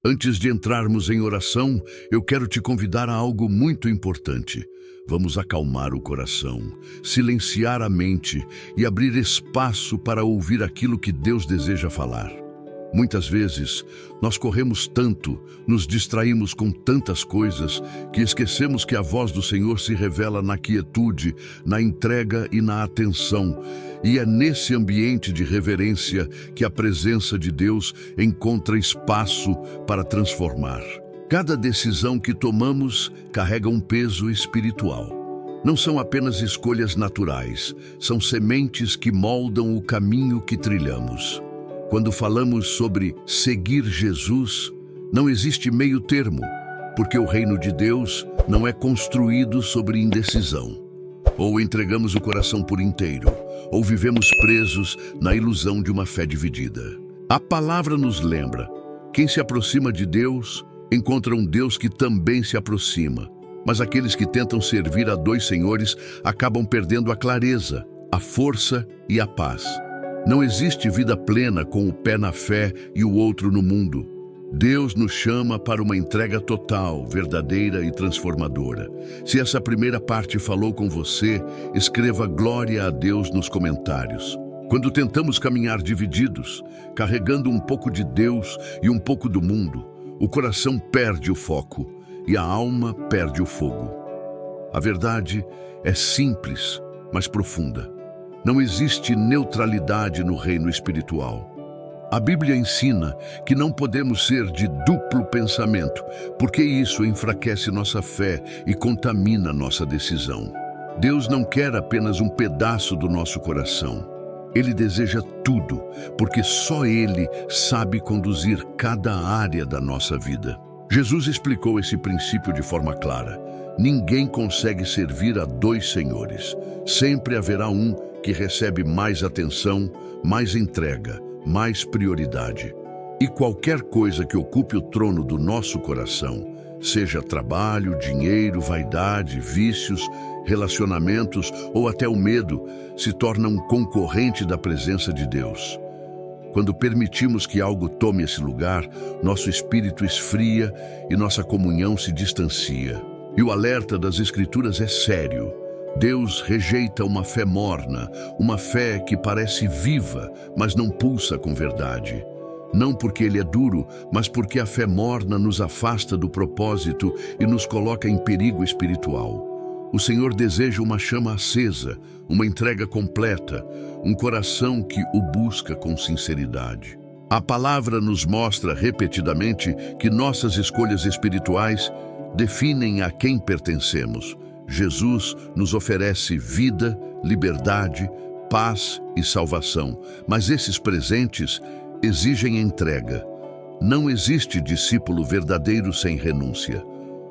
Antes de entrarmos em oração, eu quero te convidar a algo muito importante. Vamos acalmar o coração, silenciar a mente e abrir espaço para ouvir aquilo que Deus deseja falar. Muitas vezes, nós corremos tanto, nos distraímos com tantas coisas, que esquecemos que a voz do Senhor se revela na quietude, na entrega e na atenção. E é nesse ambiente de reverência que a presença de Deus encontra espaço para transformar. Cada decisão que tomamos carrega um peso espiritual. Não são apenas escolhas naturais, são sementes que moldam o caminho que trilhamos. Quando falamos sobre seguir Jesus, não existe meio termo, porque o reino de Deus não é construído sobre indecisão. Ou entregamos o coração por inteiro, ou vivemos presos na ilusão de uma fé dividida. A palavra nos lembra: quem se aproxima de Deus encontra um Deus que também se aproxima. Mas aqueles que tentam servir a dois senhores acabam perdendo a clareza, a força e a paz. Não existe vida plena com o pé na fé e o outro no mundo. Deus nos chama para uma entrega total, verdadeira e transformadora. Se essa primeira parte falou com você, escreva glória a Deus nos comentários. Quando tentamos caminhar divididos, carregando um pouco de Deus e um pouco do mundo, o coração perde o foco e a alma perde o fogo. A verdade é simples, mas profunda. Não existe neutralidade no reino espiritual. A Bíblia ensina que não podemos ser de duplo pensamento, porque isso enfraquece nossa fé e contamina nossa decisão. Deus não quer apenas um pedaço do nosso coração. Ele deseja tudo, porque só Ele sabe conduzir cada área da nossa vida. Jesus explicou esse princípio de forma clara. Ninguém consegue servir a dois senhores. Sempre haverá um que recebe mais atenção, mais entrega, mais prioridade. E qualquer coisa que ocupe o trono do nosso coração, seja trabalho, dinheiro, vaidade, vícios, relacionamentos ou até o medo, se torna um concorrente da presença de Deus. Quando permitimos que algo tome esse lugar, nosso espírito esfria e nossa comunhão se distancia. E o alerta das Escrituras é sério. Deus rejeita uma fé morna, uma fé que parece viva, mas não pulsa com verdade. Não porque Ele é duro, mas porque a fé morna nos afasta do propósito e nos coloca em perigo espiritual. O Senhor deseja uma chama acesa, uma entrega completa, um coração que o busca com sinceridade. A palavra nos mostra repetidamente que nossas escolhas espirituais definem a quem pertencemos. Jesus nos oferece vida, liberdade, paz e salvação, mas esses presentes exigem entrega. Não existe discípulo verdadeiro sem renúncia.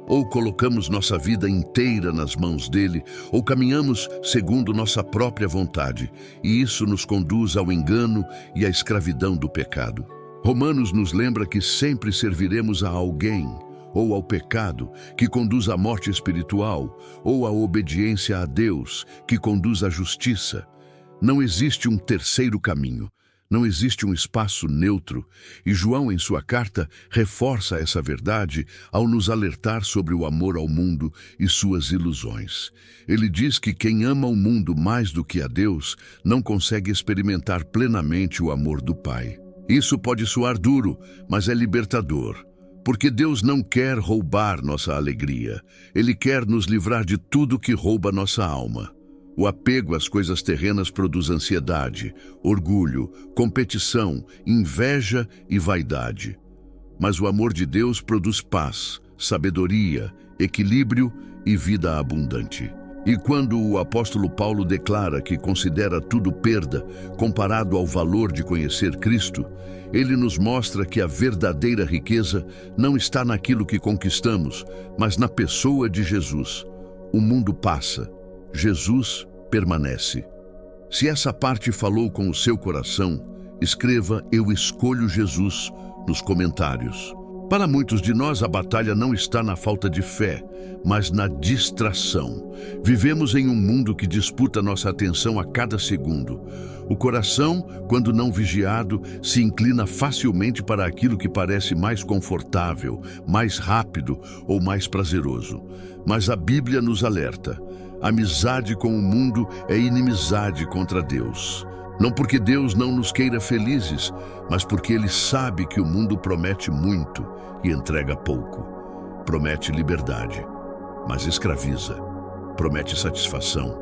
Ou colocamos nossa vida inteira nas mãos dele, ou caminhamos segundo nossa própria vontade, e isso nos conduz ao engano e à escravidão do pecado. Romanos nos lembra que sempre serviremos a alguém, ou ao pecado, que conduz à morte espiritual, ou à obediência a Deus, que conduz à justiça. Não existe um terceiro caminho. Não existe um espaço neutro, e João, em sua carta, reforça essa verdade ao nos alertar sobre o amor ao mundo e suas ilusões. Ele diz que quem ama o mundo mais do que a Deus não consegue experimentar plenamente o amor do Pai. Isso pode soar duro, mas é libertador, porque Deus não quer roubar nossa alegria. Ele quer nos livrar de tudo que rouba nossa alma. O apego às coisas terrenas produz ansiedade, orgulho, competição, inveja e vaidade. Mas o amor de Deus produz paz, sabedoria, equilíbrio e vida abundante. E quando o apóstolo Paulo declara que considera tudo perda comparado ao valor de conhecer Cristo, ele nos mostra que a verdadeira riqueza não está naquilo que conquistamos, mas na pessoa de Jesus. O mundo passa. Jesus permanece. Se essa parte falou com o seu coração, escreva "Eu escolho Jesus" nos comentários. Para muitos de nós, a batalha não está na falta de fé, mas na distração. Vivemos em um mundo que disputa nossa atenção a cada segundo. O coração, quando não vigiado, se inclina facilmente para aquilo que parece mais confortável, mais rápido ou mais prazeroso. Mas a Bíblia nos alerta: amizade com o mundo é inimizade contra Deus. Não porque Deus não nos queira felizes, mas porque Ele sabe que o mundo promete muito e entrega pouco. Promete liberdade, mas escraviza. Promete satisfação,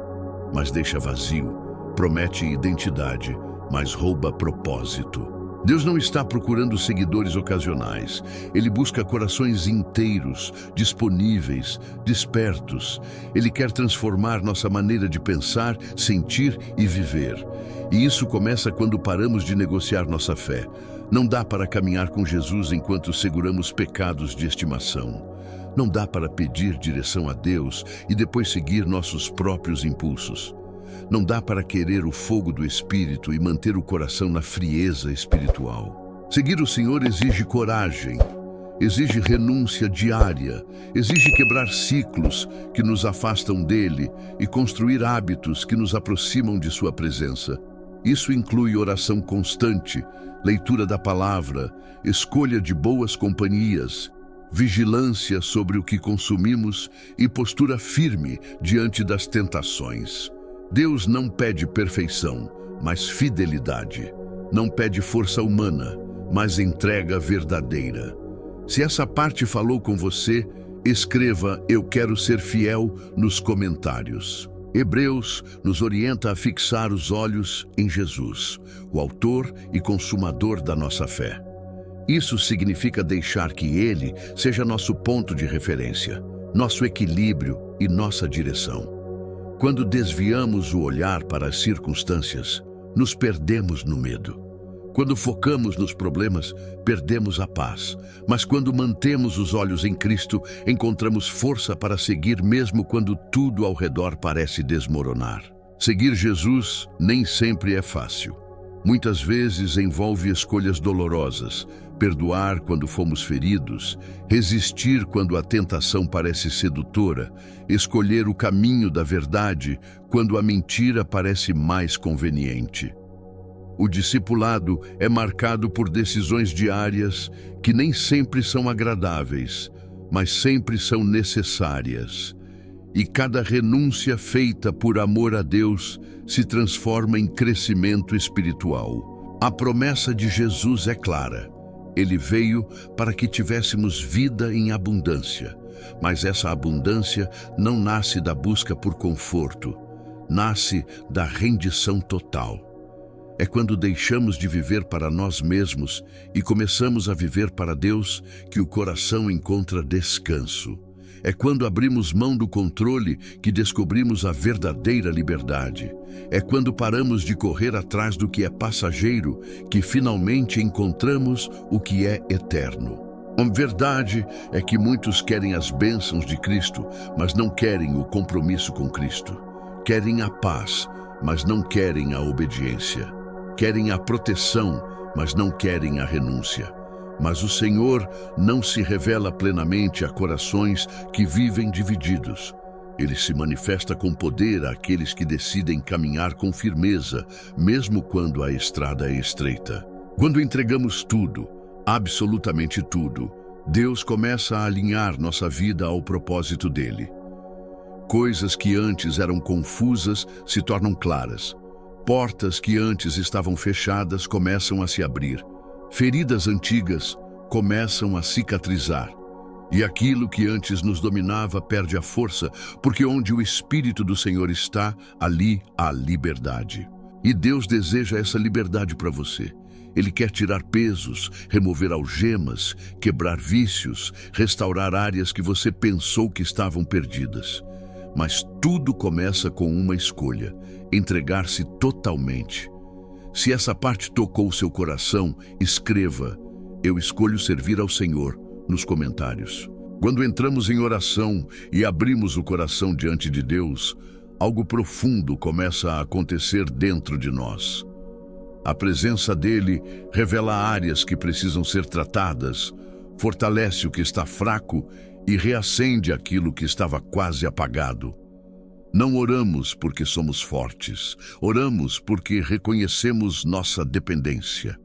mas deixa vazio. Promete identidade, mas rouba propósito. Deus não está procurando seguidores ocasionais. Ele busca corações inteiros, disponíveis, despertos. Ele quer transformar nossa maneira de pensar, sentir e viver. E isso começa quando paramos de negociar nossa fé. Não dá para caminhar com Jesus enquanto seguramos pecados de estimação. Não dá para pedir direção a Deus e depois seguir nossos próprios impulsos. Não dá para querer o fogo do Espírito e manter o coração na frieza espiritual. Seguir o Senhor exige coragem, exige renúncia diária, exige quebrar ciclos que nos afastam dele e construir hábitos que nos aproximam de sua presença. Isso inclui oração constante, leitura da palavra, escolha de boas companhias, vigilância sobre o que consumimos e postura firme diante das tentações. Deus não pede perfeição, mas fidelidade. Não pede força humana, mas entrega verdadeira. Se essa parte falou com você, escreva "Eu quero ser fiel" nos comentários. Hebreus nos orienta a fixar os olhos em Jesus, o autor e consumador da nossa fé. Isso significa deixar que Ele seja nosso ponto de referência, nosso equilíbrio e nossa direção. Quando desviamos o olhar para as circunstâncias, nos perdemos no medo. Quando focamos nos problemas, perdemos a paz. Mas quando mantemos os olhos em Cristo, encontramos força para seguir mesmo quando tudo ao redor parece desmoronar. Seguir Jesus nem sempre é fácil. Muitas vezes envolve escolhas dolorosas, perdoar quando fomos feridos, resistir quando a tentação parece sedutora, escolher o caminho da verdade quando a mentira parece mais conveniente. O discipulado é marcado por decisões diárias que nem sempre são agradáveis, mas sempre são necessárias. E cada renúncia feita por amor a Deus se transforma em crescimento espiritual. A promessa de Jesus é clara. Ele veio para que tivéssemos vida em abundância. Mas essa abundância não nasce da busca por conforto, nasce da rendição total. É quando deixamos de viver para nós mesmos e começamos a viver para Deus que o coração encontra descanso. É quando abrimos mão do controle que descobrimos a verdadeira liberdade. É quando paramos de correr atrás do que é passageiro que finalmente encontramos o que é eterno. A verdade é que muitos querem as bênçãos de Cristo, mas não querem o compromisso com Cristo. Querem a paz, mas não querem a obediência. Querem a proteção, mas não querem a renúncia. Mas o Senhor não se revela plenamente a corações que vivem divididos. Ele se manifesta com poder àqueles que decidem caminhar com firmeza, mesmo quando a estrada é estreita. Quando entregamos tudo, absolutamente tudo, Deus começa a alinhar nossa vida ao propósito dele. Coisas que antes eram confusas se tornam claras. Portas que antes estavam fechadas começam a se abrir. Feridas antigas começam a cicatrizar. E aquilo que antes nos dominava perde a força, porque onde o Espírito do Senhor está, ali há liberdade. E Deus deseja essa liberdade para você. Ele quer tirar pesos, remover algemas, quebrar vícios, restaurar áreas que você pensou que estavam perdidas. Mas tudo começa com uma escolha: entregar-se totalmente. Se essa parte tocou seu coração, escreva "Eu escolho servir ao Senhor" nos comentários. Quando entramos em oração e abrimos o coração diante de Deus, algo profundo começa a acontecer dentro de nós. A presença dele revela áreas que precisam ser tratadas, fortalece o que está fraco e reacende aquilo que estava quase apagado. Não oramos porque somos fortes, oramos porque reconhecemos nossa dependência.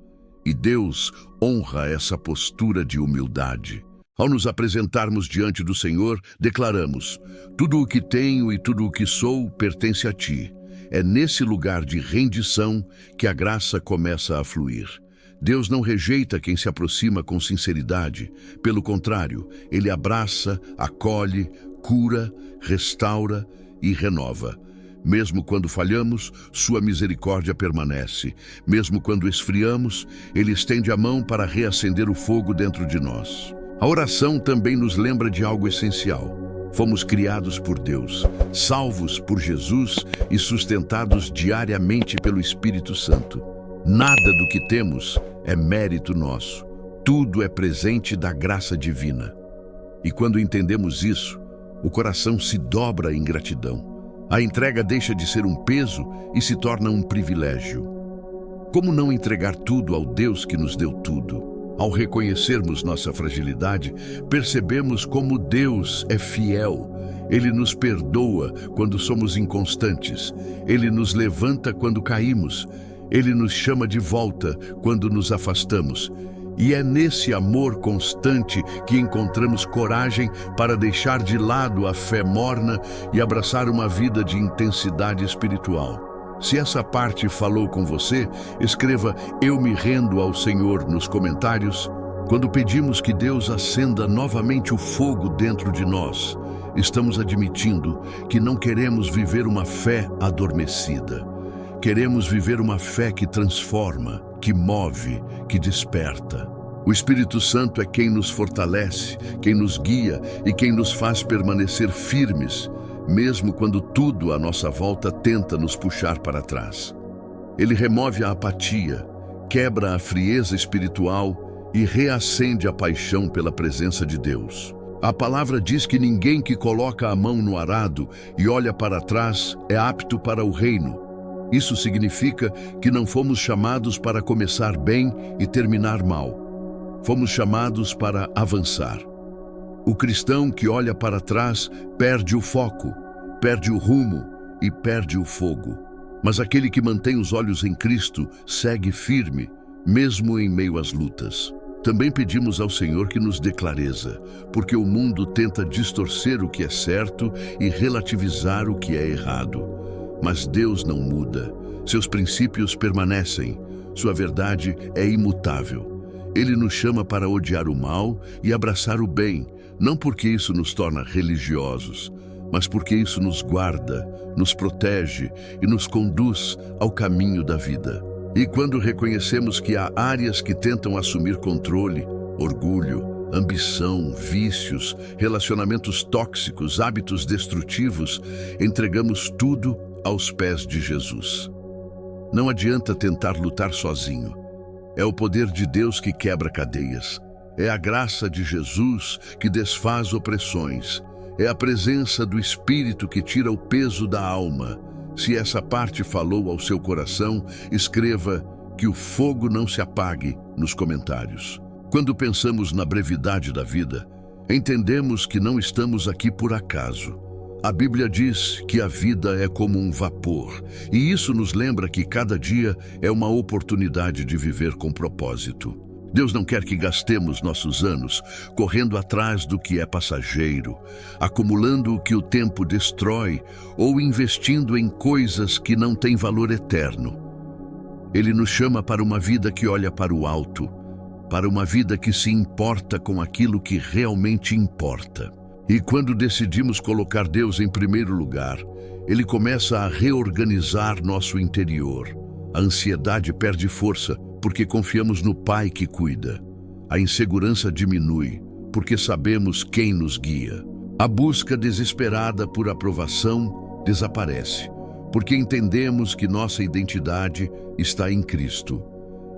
E Deus honra essa postura de humildade. Ao nos apresentarmos diante do Senhor, declaramos: tudo o que tenho e tudo o que sou pertence a Ti. É nesse lugar de rendição que a graça começa a fluir. Deus não rejeita quem se aproxima com sinceridade. Pelo contrário, Ele abraça, acolhe, cura, restaura e renova. Mesmo quando falhamos, sua misericórdia permanece. Mesmo quando esfriamos, Ele estende a mão para reacender o fogo dentro de nós. A oração também nos lembra de algo essencial. Fomos criados por Deus, salvos por Jesus e sustentados diariamente pelo Espírito Santo. Nada do que temos é mérito nosso. Tudo é presente da graça divina. E quando entendemos isso, o coração se dobra em gratidão. A entrega deixa de ser um peso e se torna um privilégio. Como não entregar tudo ao Deus que nos deu tudo? Ao reconhecermos nossa fragilidade, percebemos como Deus é fiel. Ele nos perdoa quando somos inconstantes. Ele nos levanta quando caímos. Ele nos chama de volta quando nos afastamos. E é nesse amor constante que encontramos coragem para deixar de lado a fé morna e abraçar uma vida de intensidade espiritual. Se essa parte falou com você, escreva "Eu me rendo ao Senhor" nos comentários. Quando pedimos que Deus acenda novamente o fogo dentro de nós, estamos admitindo que não queremos viver uma fé adormecida. Queremos viver uma fé que transforma, que move, que desperta. O Espírito Santo é quem nos fortalece, quem nos guia e quem nos faz permanecer firmes, mesmo quando tudo à nossa volta tenta nos puxar para trás. Ele remove a apatia, quebra a frieza espiritual e reacende a paixão pela presença de Deus. A palavra diz que ninguém que coloca a mão no arado e olha para trás é apto para o reino. Isso significa que não fomos chamados para começar bem e terminar mal. Fomos chamados para avançar. O cristão que olha para trás perde o foco, perde o rumo e perde o fogo. Mas aquele que mantém os olhos em Cristo segue firme, mesmo em meio às lutas. Também pedimos ao Senhor que nos dê clareza, porque o mundo tenta distorcer o que é certo e relativizar o que é errado. Mas Deus não muda. Seus princípios permanecem. Sua verdade é imutável. Ele nos chama para odiar o mal e abraçar o bem, não porque isso nos torna religiosos, mas porque isso nos guarda, nos protege e nos conduz ao caminho da vida. E quando reconhecemos que há áreas que tentam assumir controle, orgulho, ambição, vícios, relacionamentos tóxicos, hábitos destrutivos, entregamos tudo aos pés de Jesus. Não adianta tentar lutar sozinho. É o poder de Deus que quebra cadeias. É a graça de Jesus que desfaz opressões. É a presença do Espírito que tira o peso da alma. Se essa parte falou ao seu coração, escreva que o fogo não se apague nos comentários. Quando pensamos na brevidade da vida, entendemos que não estamos aqui por acaso. A Bíblia diz que a vida é como um vapor, e isso nos lembra que cada dia é uma oportunidade de viver com propósito. Deus não quer que gastemos nossos anos correndo atrás do que é passageiro, acumulando o que o tempo destrói ou investindo em coisas que não têm valor eterno. Ele nos chama para uma vida que olha para o alto, para uma vida que se importa com aquilo que realmente importa. E quando decidimos colocar Deus em primeiro lugar, Ele começa a reorganizar nosso interior. A ansiedade perde força porque confiamos no Pai que cuida. A insegurança diminui porque sabemos quem nos guia. A busca desesperada por aprovação desaparece porque entendemos que nossa identidade está em Cristo.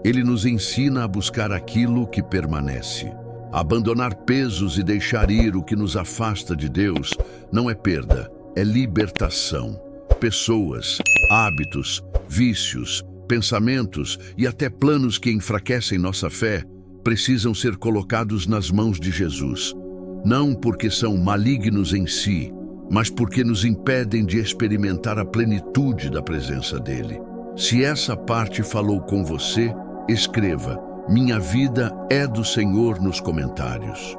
Ele nos ensina a buscar aquilo que permanece. Abandonar pesos e deixar ir o que nos afasta de Deus não é perda, é libertação. Pessoas, hábitos, vícios, pensamentos e até planos que enfraquecem nossa fé precisam ser colocados nas mãos de Jesus, não porque são malignos em si, mas porque nos impedem de experimentar a plenitude da presença dele. Se essa parte falou com você, escreva: Minha vida é do Senhor nos comentários.